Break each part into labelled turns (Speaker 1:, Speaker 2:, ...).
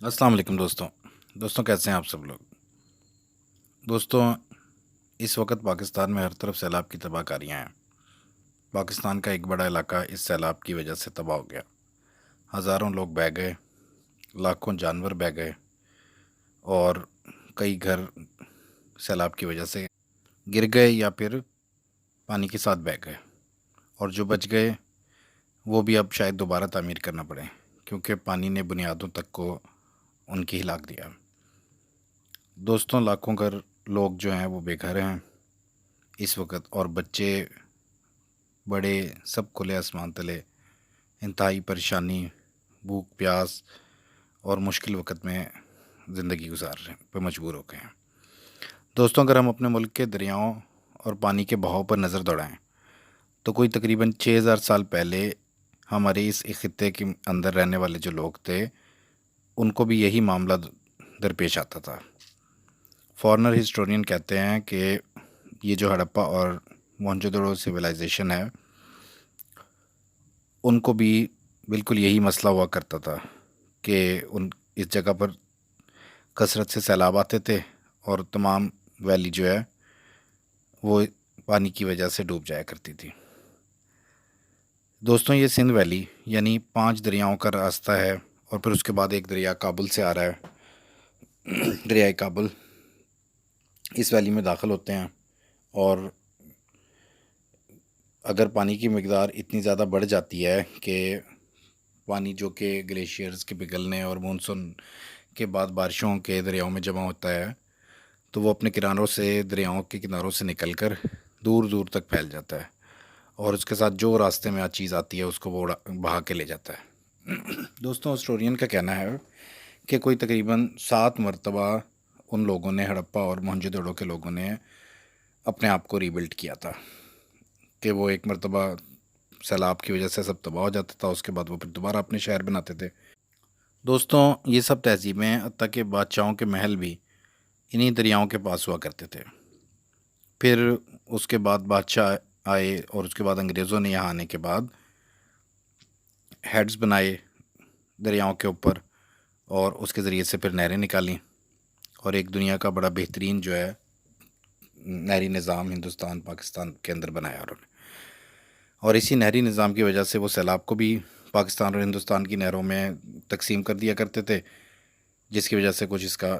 Speaker 1: السلام علیکم دوستوں کیسے ہیں آپ سب لوگ؟ دوستوں، اس وقت پاکستان میں ہر طرف سیلاب کی تباہ کاریاں ہیں۔ پاکستان کا ایک بڑا علاقہ اس سیلاب کی وجہ سے تباہ ہو گیا۔ ہزاروں لوگ بہہ گئے، لاکھوں جانور بہہ گئے، اور کئی گھر سیلاب کی وجہ سے گر گئے یا پھر پانی کے ساتھ بہہ گئے، اور جو بچ گئے وہ بھی اب شاید دوبارہ تعمیر کرنا پڑے، کیونکہ پانی نے بنیادوں تک کو ان کی ہلاک دیا۔ دوستوں، لاکھوں گھر لوگ جو ہیں وہ بے گھر ہیں اس وقت، اور بچے بڑے سب کھلے آسمان تلے انتہائی پریشانی، بھوک پیاس اور مشکل وقت میں زندگی گزار پہ مجبور ہو گئے ہیں۔ دوستوں، اگر ہم اپنے ملک کے دریاؤں اور پانی کے بہاؤ پر نظر دوڑائیں تو کوئی تقریباً 6000 سال پہلے ہمارے اس خطے کے اندر رہنے والے جو لوگ تھے ان کو بھی یہی معاملہ درپیش آتا تھا۔ فارنر ہسٹورین کہتے ہیں کہ یہ جو ہڑپا اور موہنجو-دڑو سویلائزیشن ہے ان کو بھی بالکل یہی مسئلہ ہوا کرتا تھا کہ اس جگہ پر کثرت سے سیلاب آتے تھے اور تمام ویلی جو ہے وہ پانی کی وجہ سے ڈوب جایا کرتی تھی۔ دوستوں، یہ سندھ ویلی یعنی 5 دریاؤں کا راستہ ہے، اور پھر اس کے بعد ایک دریا کابل سے آ رہا ہے، دریائے کابل اس ویلی میں داخل ہوتے ہیں، اور اگر پانی کی مقدار اتنی زیادہ بڑھ جاتی ہے کہ پانی جو کہ گلیشیئرز کے پگھلنے اور مونسون کے بعد بارشوں کے دریاؤں میں جمع ہوتا ہے تو وہ اپنے دریاؤں کے کناروں سے نکل کر دور دور تک پھیل جاتا ہے، اور اس کے ساتھ جو راستے میں چیز آتی ہے اس کو وہ بہا کے لے جاتا ہے۔ دوستوں، ہسٹورین کا کہنا ہے کہ کوئی تقریباً 7 مرتبہ ان لوگوں نے، ہڑپا اور موہنجو-دڑو کے لوگوں نے اپنے آپ کو ریبلڈ کیا تھا، کہ وہ ایک مرتبہ سیلاب کی وجہ سے سب تباہ ہو جاتا تھا، اس کے بعد وہ پھر دوبارہ اپنے شہر بناتے تھے۔ دوستوں، یہ سب تہذیبیں حتیٰ کہ بادشاہوں کے محل بھی انہی دریاؤں کے پاس ہوا کرتے تھے۔ پھر اس کے بعد بادشاہ آئے، اور اس کے بعد انگریزوں نے یہاں آنے کے بعد ہیڈز بنائے دریاؤں کے اوپر، اور اس کے ذریعے سے پھر نہریں نکالیں، اور ایک دنیا کا بڑا بہترین جو ہے نہری نظام ہندوستان پاکستان کے اندر بنایا انہوں نے۔ اور اسی نہری نظام کی وجہ سے وہ سیلاب کو بھی پاکستان اور ہندوستان کی نہروں میں تقسیم کر دیا کرتے تھے، جس کی وجہ سے کچھ اس کا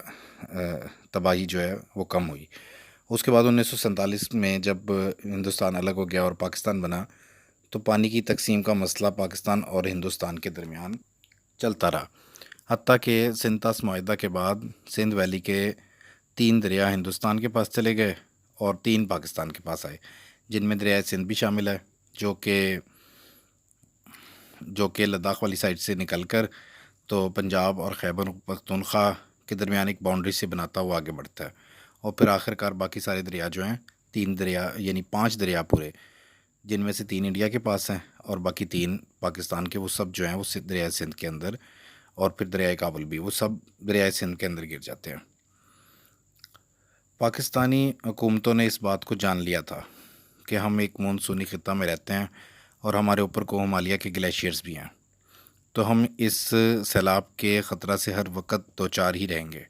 Speaker 1: تباہی جو ہے وہ کم ہوئی۔ اس کے بعد 1947 میں جب ہندوستان الگ ہو گیا اور پاکستان بنا تو پانی کی تقسیم کا مسئلہ پاکستان اور ہندوستان کے درمیان چلتا رہا، حتیٰ کہ سنتاس معاہدہ کے بعد سندھ ویلی کے 3 دریا ہندوستان کے پاس چلے گئے اور 3 پاکستان کے پاس آئے، جن میں دریائے سندھ بھی شامل ہے، جو کہ لداخ والی سائڈ سے نکل کر تو پنجاب اور خیبر پختونخوا کے درمیان ایک باؤنڈری سے بناتا ہوا آگے بڑھتا ہے، اور پھر آخر کار باقی سارے دریا جو ہیں 3 دریا یعنی 5 دریا پورے، جن میں سے 3 انڈیا کے پاس ہیں اور باقی 3 پاکستان کے، وہ سب جو ہیں وہ دریائے سندھ کے اندر، اور پھر دریائے کابل بھی، وہ سب دریائے سندھ کے اندر گر جاتے ہیں۔ پاکستانی حکومتوں نے اس بات کو جان لیا تھا کہ ہم ایک مونسونی خطہ میں رہتے ہیں اور ہمارے اوپر کو ہمالیہ کے گلیشیئرز بھی ہیں، تو ہم اس سیلاب کے خطرہ سے ہر وقت دوچار ہی رہیں گے۔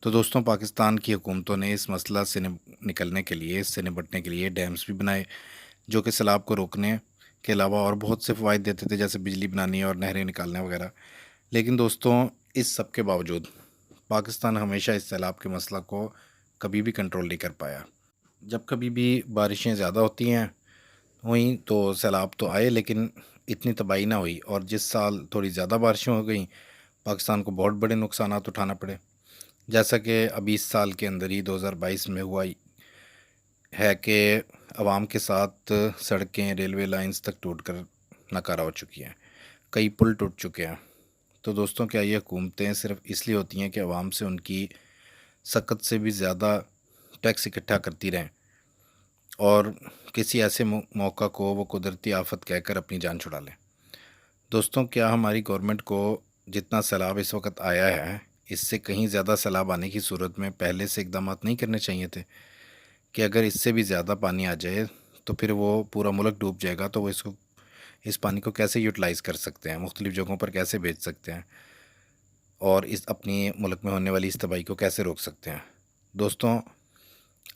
Speaker 1: تو دوستوں، پاکستان کی حکومتوں نے اس مسئلہ سے نکلنے کے لیے، اس سے نپٹنے کے لیے ڈیمز بھی بنائے، جو کہ سیلاب کو روکنے کے علاوہ اور بہت سے فوائد دیتے تھے، جیسے بجلی بنانی اور نہریں نکالنا وغیرہ۔ لیکن دوستوں، اس سب کے باوجود پاکستان ہمیشہ اس سیلاب کے مسئلہ کو کبھی بھی کنٹرول نہیں کر پایا۔ جب کبھی بھی بارشیں زیادہ ہوتی ہیں ہوئیں تو سیلاب تو آئے، لیکن اتنی تباہی نہ ہوئی، اور جس سال تھوڑی زیادہ بارشیں ہو گئیں پاکستان کو بہت بڑے نقصانات اٹھانا پڑے، جیسا کہ ابھی اس سال کے اندر ہی 2022 میں ہوا ہے کہ عوام کے ساتھ سڑکیں، ریلوے لائنز تک ٹوٹ کر ناکارہ ہو چکی ہیں، کئی پل ٹوٹ چکے ہیں۔ تو دوستوں، کیا یہ حکومتیں صرف اس لیے ہوتی ہیں کہ عوام سے ان کی سخت سے بھی زیادہ ٹیکس اکٹھا کرتی رہیں، اور کسی ایسے موقع کو وہ قدرتی آفت کہہ کر اپنی جان چھڑا لیں؟ دوستوں، کیا ہماری گورنمنٹ کو جتنا سیلاب اس وقت آیا ہے اس سے کہیں زیادہ سیلاب آنے کی صورت میں پہلے سے اقدامات نہیں کرنے چاہیے تھے، کہ اگر اس سے بھی زیادہ پانی آ جائے تو پھر وہ پورا ملک ڈوب جائے گا، تو وہ اس پانی کو کیسے یوٹیلائز کر سکتے ہیں، مختلف جگہوں پر کیسے بھیج سکتے ہیں، اور اس اپنی ملک میں ہونے والی اس تباہی کو کیسے روک سکتے ہیں۔ دوستوں،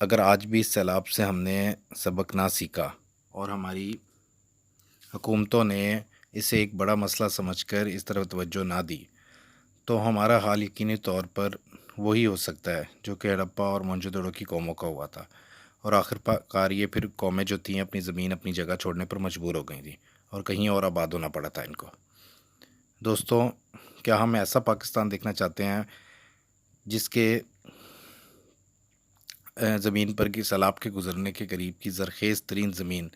Speaker 1: اگر آج بھی اس سیلاب سے ہم نے سبق نہ سیکھا اور ہماری حکومتوں نے اسے ایک بڑا مسئلہ سمجھ کر اس طرف توجہ نہ دی، تو ہمارا حال یقینی طور پر وہی ہو سکتا ہے جو کہ ہڑپا اور موہنجو دڑو کی قوموں کا ہوا تھا، اور آخر کار یہ پھر قومیں جو تھیں اپنی زمین اپنی جگہ چھوڑنے پر مجبور ہو گئی تھیں اور کہیں اور آباد ہونا پڑا تھا ان کو۔ دوستوں، کیا ہم ایسا پاکستان دیکھنا چاہتے ہیں جس کے زمین پر کی سیلاب کے گزرنے کے قریب کی زرخیز ترین زمین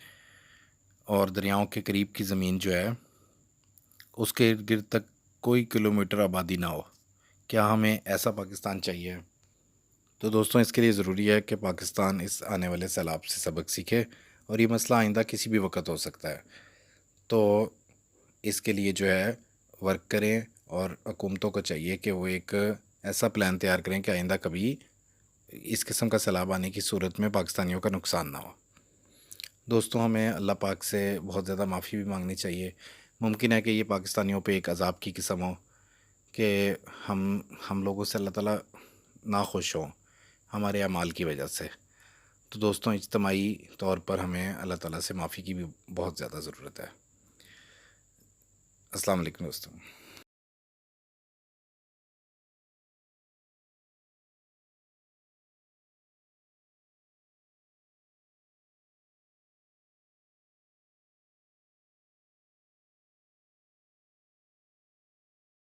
Speaker 1: اور دریاؤں کے قریب کی زمین جو ہے اس کے ارد گرد تک کوئی کلومیٹر آبادی نہ ہو؟ کیا ہمیں ایسا پاکستان چاہیے؟ تو دوستوں، اس کے لیے ضروری ہے کہ پاکستان اس آنے والے سیلاب سے سبق سیکھے، اور یہ مسئلہ آئندہ کسی بھی وقت ہو سکتا ہے۔ تو اس کے لیے جو ہے ورک کریں، اور حکومتوں کو چاہیے کہ وہ ایک ایسا پلان تیار کریں کہ آئندہ کبھی اس قسم کا سیلاب آنے کی صورت میں پاکستانیوں کا نقصان نہ ہو۔ دوستوں، ہمیں اللہ پاک سے بہت زیادہ معافی بھی مانگنی چاہیے۔ ممکن ہے کہ یہ پاکستانیوں پہ ایک عذاب کی قسم ہو کہ ہم لوگوں سے اللہ تعالیٰ ناخوش ہوں ہمارے اعمال کی وجہ سے۔ تو دوستوں، اجتماعی طور پر ہمیں اللہ تعالیٰ سے معافی کی بھی بہت زیادہ ضرورت ہے۔ السلام علیکم دوستوں۔